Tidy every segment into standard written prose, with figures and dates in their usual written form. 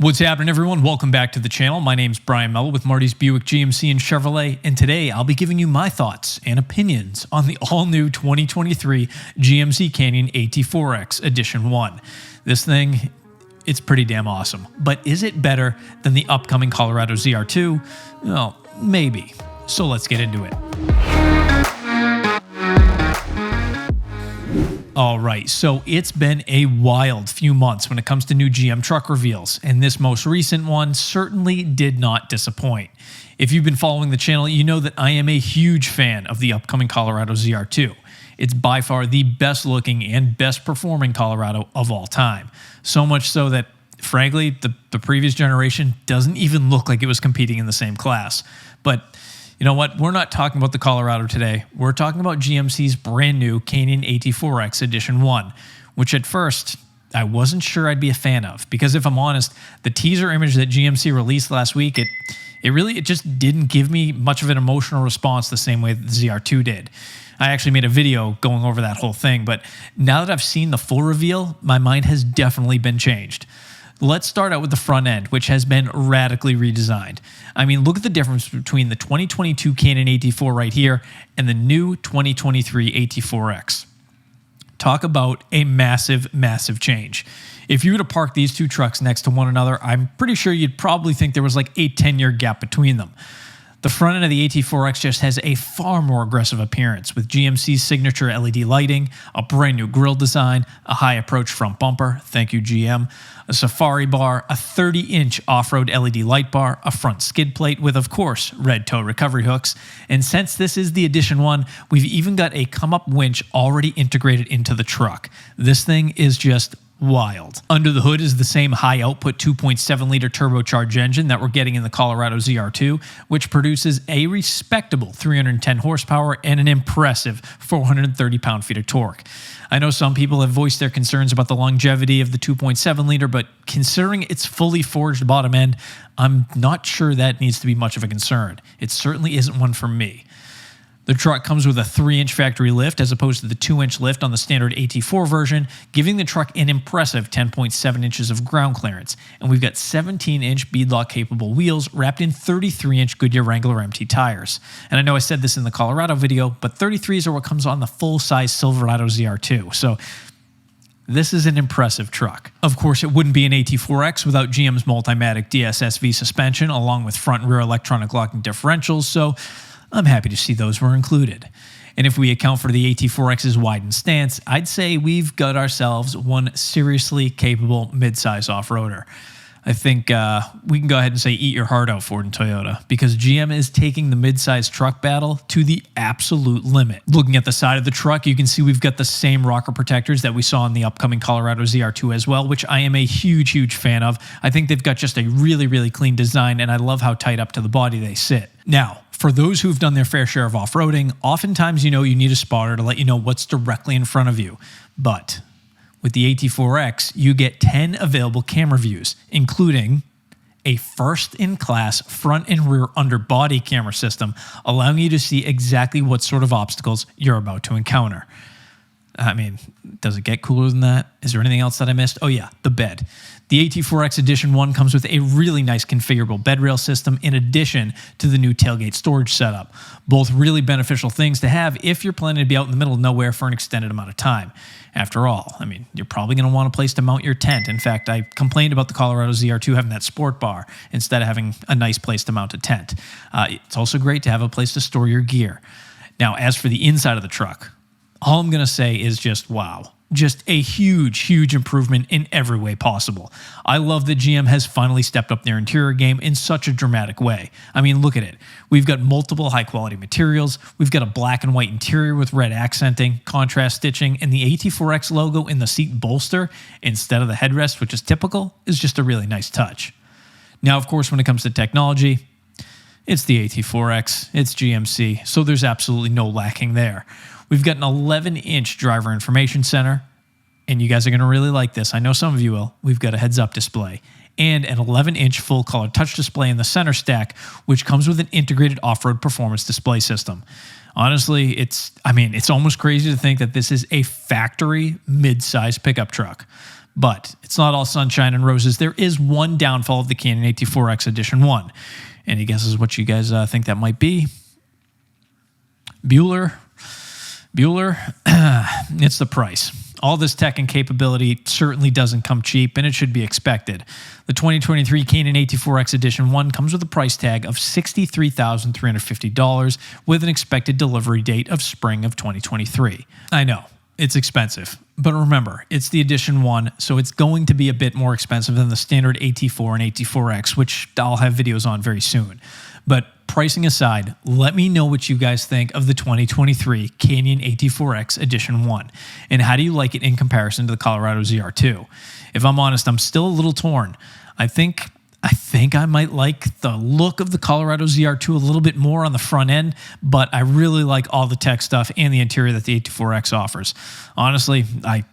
What's happening, everyone? Welcome back to the channel. My name's Brian Mello with Marty's Buick GMC and Chevrolet, and today I'll be giving you my thoughts and opinions on the all-new 2023 GMC Canyon AT4X Edition 1. This thing, it's pretty damn awesome. But is it better than the upcoming Colorado ZR2? Well, maybe. So let's get into it. All right, so it's been a wild few months when it comes to new GM truck reveals, and this most recent one certainly did not disappoint. If you've been following the channel, you know that I am a huge fan of the upcoming Colorado ZR2. It's by far the best looking and best performing Colorado of all time. So much so that, frankly, the previous generation doesn't even look like it was competing in the same class. But you know what? We're not talking about the Colorado today. We're talking about GMC's brand new Canyon AT4X Edition 1, which at first I wasn't sure I'd be a fan of, because if I'm honest, the teaser image that GMC released last week, it just didn't give me much of an emotional response the same way that the ZR2 did. I actually made a video going over that whole thing, but now that I've seen the full reveal, my mind has definitely been changed. Let's start out with the front end, which has been radically redesigned. I mean, look at the difference between the 2022 Canyon AT4 right here and the new 2023 AT4X. Talk about a massive, massive change. If you were to park these two trucks next to one another, I'm pretty sure you'd probably think there was like a 10-year gap between them. The front end of the AT4X just has a far more aggressive appearance, with GMC's signature LED lighting, a brand new grille design, a high approach front bumper, thank you GM, a safari bar, a 30-inch off-road LED light bar, a front skid plate with, of course, red tow recovery hooks, and since this is the Edition 1, we've even got a come-up winch already integrated into the truck. This thing is just wild. Under the hood is the same high-output 2.7-liter turbocharged engine that we're getting in the Colorado ZR2, which produces a respectable 310 horsepower and an impressive 430 pound-feet of torque. I know some people have voiced their concerns about the longevity of the 2.7-liter, but considering its fully forged bottom end, I'm not sure that needs to be much of a concern. It certainly isn't one for me. The truck comes with a 3-inch factory lift as opposed to the 2-inch lift on the standard AT4 version, giving the truck an impressive 10.7 inches of ground clearance. And we've got 17-inch beadlock-capable wheels wrapped in 33-inch Goodyear Wrangler MT tires. And I know I said this in the Colorado video, but 33s are what comes on the full-size Silverado ZR2. So this is an impressive truck. Of course, it wouldn't be an AT4X without GM's Multimatic DSSV suspension, along with front and rear electronic locking differentials, so I'm happy to see those were included. And if we account for the AT4X's widened stance, I'd say we've got ourselves one seriously capable midsize off-roader. I think we can go ahead and say eat your heart out, Ford and Toyota, because GM is taking the midsize truck battle to the absolute limit. Looking at the side of the truck, you can see we've got the same rocker protectors that we saw in the upcoming Colorado ZR2 as well, which I am a huge, huge fan of. I think they've got just a really, really clean design, and I love how tight up to the body they sit. Now, for those who've done their fair share of off-roading, oftentimes you need a spotter to let you know what's directly in front of you. But with the AT4X, you get 10 available camera views, including a first-in-class front and rear underbody camera system, allowing you to see exactly what sort of obstacles you're about to encounter. I mean, does it get cooler than that? Is there anything else that I missed? Oh yeah, the bed. The AT4X Edition 1 comes with a really nice configurable bed rail system in addition to the new tailgate storage setup. Both really beneficial things to have if you're planning to be out in the middle of nowhere for an extended amount of time. After all, I mean, you're probably going to want a place to mount your tent. In fact, I complained about the Colorado ZR2 having that sport bar instead of having a nice place to mount a tent. It's also great to have a place to store your gear. Now, as for the inside of the truck, all I'm going to say is just wow. Just a huge, huge improvement in every way possible. I love that GM has finally stepped up their interior game in such a dramatic way. I mean, look at it. We've got multiple high-quality materials. We've got a black and white interior with red accenting, contrast stitching, and the AT4X logo in the seat bolster instead of the headrest, which is typical, is just a really nice touch. Now, of course, when it comes to technology, it's the AT4X, it's GMC, so there's absolutely no lacking there. We've got an 11-inch driver information center, and you guys are going to really like this. I know some of you will. We've got a heads-up display and an 11-inch full-color touch display in the center stack, which comes with an integrated off-road performance display system. Honestly, it's almost crazy to think that this is a factory mid-size pickup truck. But it's not all sunshine and roses. There is one downfall of the Canyon AT4X Edition 1. Any guesses what you guys think that might be? Bueller? It's the price. All this tech and capability certainly doesn't come cheap, and it should be expected. The 2023 Canyon AT4X Edition 1 comes with a price tag of $63,350 with an expected delivery date of spring of 2023. I know, it's expensive, but remember, it's the Edition 1, so it's going to be a bit more expensive than the standard AT4 and AT4X, which I'll have videos on very soon. But pricing aside, let me know what you guys think of the 2023 Canyon AT4X Edition 1, and how do you like it in comparison to the Colorado ZR2? If I'm honest, I'm still a little torn. I think I might like the look of the Colorado ZR2 a little bit more on the front end, but I really like all the tech stuff and the interior that the AT4X offers. Honestly, I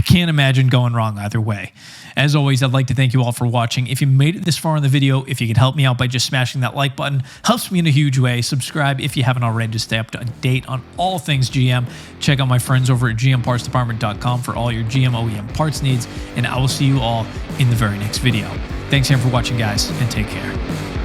can't imagine going wrong either way. As always, I'd like to thank you all for watching. If you made it this far in the video, if you could help me out by just smashing that like button, helps me in a huge way. Subscribe if you haven't already to stay up to date on all things GM. Check out my friends over at gmpartsdepartment.com for all your GM OEM parts needs, and I will see you all in the very next video. Thanks again for watching, guys, and take care.